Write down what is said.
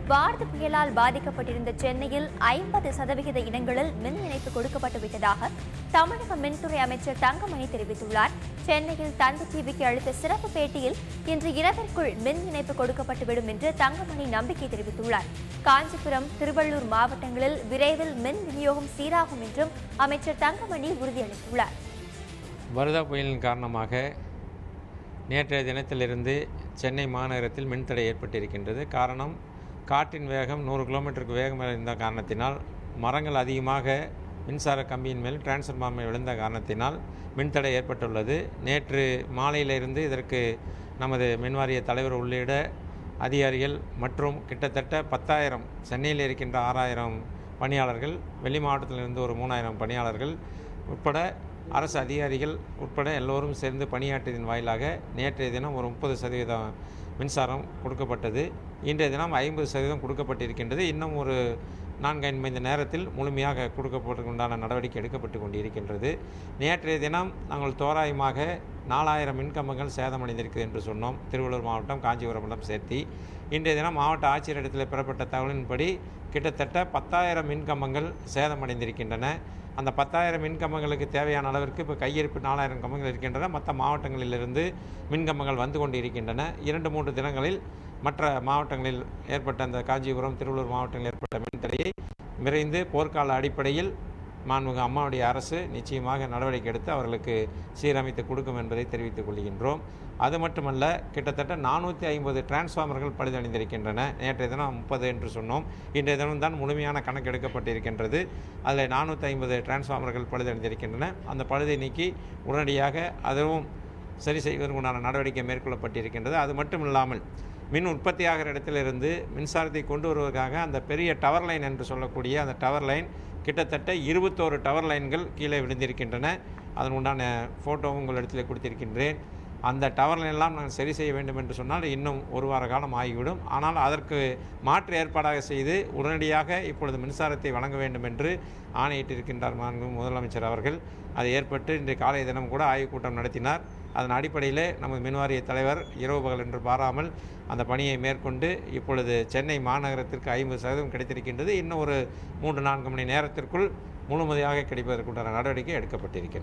வார்து புயலால் பாதிக்கப்பட்டிருந்த சென்னையில் 50% இடங்களில் மின் இணைப்பு கொடுக்கப்பட்டு விட்டதாக தமிழக மின்துறை அமைச்சர் தங்கமணி தெரிவித்துள்ளார். சென்னையில் தந்தி டிவிக்கு அளித்த சிறப்பு பேட்டியில் இன்று இரவிற்குள் மின் இணைப்பு கொடுக்கப்பட்டுவிடும் என்று தங்கமணி நம்பிக்கை தெரிவித்துள்ளார். காஞ்சிபுரம், திருவள்ளூர் மாவட்டங்களில் விரைவில் மின் விநியோகம் சீராகும் என்றும் அமைச்சர் தங்கமணி உறுதியளித்துள்ளார். வர்தா புயலின் காரணமாக நேற்றைய தினத்திலிருந்து சென்னை மாநகரத்தில் மின்தடை ஏற்பட்டிருக்கின்றது. காரணம், காற்றின் வேகம் 100 கிலோமீட்டருக்கு வேகம் இருந்த காரணத்தினால், மரங்கள் அதிகமாக மின்சார கம்பியின் மேல் டிரான்ஸ்ஃபார்மர் மேல் விழுந்த காரணத்தினால் மின்தடை ஏற்பட்டுள்ளது. நேற்று மாலையிலிருந்து இதற்கு நமது மின்வாரிய தலைவர் உள்ளிட்ட அதிகாரிகள் மற்றும் கிட்டத்தட்ட 10,000 சென்னையில் இருக்கின்ற 6,000 பணியாளர்கள், வெளி மாவட்டத்திலிருந்து ஒரு 3,000 பணியாளர்கள் உட்பட அரசு அதிகாரிகள் உட்பட எல்லோரும் சேர்ந்து பணியாற்றியதன் வாயிலாக நேற்றைய தினம் ஒரு 30% மின்சாரம் கொடுக்கப்பட்டது. இன்றைய தினம் 50% கொடுக்கப்பட்டிருக்கின்றது. இன்னும் ஒரு 4-5 மணி நேரத்தில் முழுமையாக கொடுக்கப்பட்டுண்டான நடவடிக்கை எடுக்கப்பட்டு கொண்டிருக்கின்றது. நேற்றைய தினம் நாங்கள் தோராயமாக 4,000 மின்கம்பங்கள் சேதமடைந்திருக்கிறது என்று சொன்னோம். திருவள்ளூர் மாவட்டம், காஞ்சிபுரம் மாவட்டம் சேர்த்தி. இன்றைய தினம் மாவட்ட ஆட்சியரிடத்தில் பெறப்பட்ட தகவலின்படி கிட்டத்தட்ட 10,000 மின்கம்பங்கள் சேதமடைந்திருக்கின்றன. அந்த 10,000 மின்கம்பங்களுக்கு தேவையான அளவிற்கு இப்போ கையிருப்பு 4,000 கம்பங்கள் இருக்கின்றன. மற்ற மாவட்டங்களிலிருந்து மின்கம்பங்கள் வந்து கொண்டு இருக்கின்றன. 2-3 தினங்களில் மற்ற மாவட்டங்களில் ஏற்பட்ட அந்த காஞ்சிபுரம், திருவள்ளூர் மாவட்டங்களில் ஏற்பட்ட மின்தடையை விரைந்து போர்க்கால அடிப்படையில் மாண்புமிகு அம்மாவுடைய அரசு நிச்சயமாக நடவடிக்கை எடுத்து அவர்களுக்கு சீரமைத்து கொடுக்கும் என்பதை தெரிவித்துக் கொள்கின்றோம். அது மட்டுமல்ல, கிட்டத்தட்ட 450 டிரான்ஸ்ஃபார்மர்கள் பழுதடைந்திருக்கின்றன. நேற்றைய தினம் 30 என்று சொன்னோம். இன்றைய தினம் தான் முழுமையான கணக்கு எடுக்கப்பட்டிருக்கின்றது. அதில் 450 டிரான்ஸ்ஃபார்மர்கள் பழுதடைந்திருக்கின்றன. அந்த பழுதை நீக்கி உடனடியாக அதுவும் சரி செய்வதற்குண்டான நடவடிக்கை மேற்கொள்ளப்பட்டிருக்கின்றது. அது மட்டும் இல்லாமல், மின் உற்பத்தியாகிற இடத்திலிருந்து மின்சாரத்தை கொண்டு வருவதற்காக அந்த பெரிய டவர் லைன் என்று சொல்லக்கூடிய அந்த டவர் லைன் கிட்டத்தட்ட 21 டவர் லைன்கள் கீழே விழுந்திருக்கின்றன. அதன் உண்டான ஃபோட்டோவும் உங்கள் இடத்துல கொடுத்திருக்கின்றேன். அந்த டவர் லைன்லாம் நாங்கள் சரி செய்ய வேண்டும் என்று சொன்னால் இன்னும் ஒரு வார காலம் ஆகிவிடும். ஆனால் அதற்கு மாற்று ஏற்பாடாக செய்து உடனடியாக இப்பொழுது மின்சாரத்தை வழங்க வேண்டும் என்று ஆணையிட்டிருக்கின்றார் மாண்புமிகு முதலமைச்சர் அவர்கள். அது ஏற்பட்டு இன்று காலை தினம் கூட ஆய்வுக் கூட்டம் நடத்தினார். அதன் அடிப்படையில் நமது மின்வாரிய தலைவர் இரவு பகல் என்று பாராமல் அந்த பணியை மேற்கொண்டு இப்பொழுது சென்னை மாநகரத்திற்கு 50% கிடைத்திருக்கின்றது. இன்னும் ஒரு 3-4 மணி நேரத்திற்குள் முழுமையாக கிடைப்பதற்குண்டான நடவடிக்கை எடுக்கப்பட்டிருக்கிறது.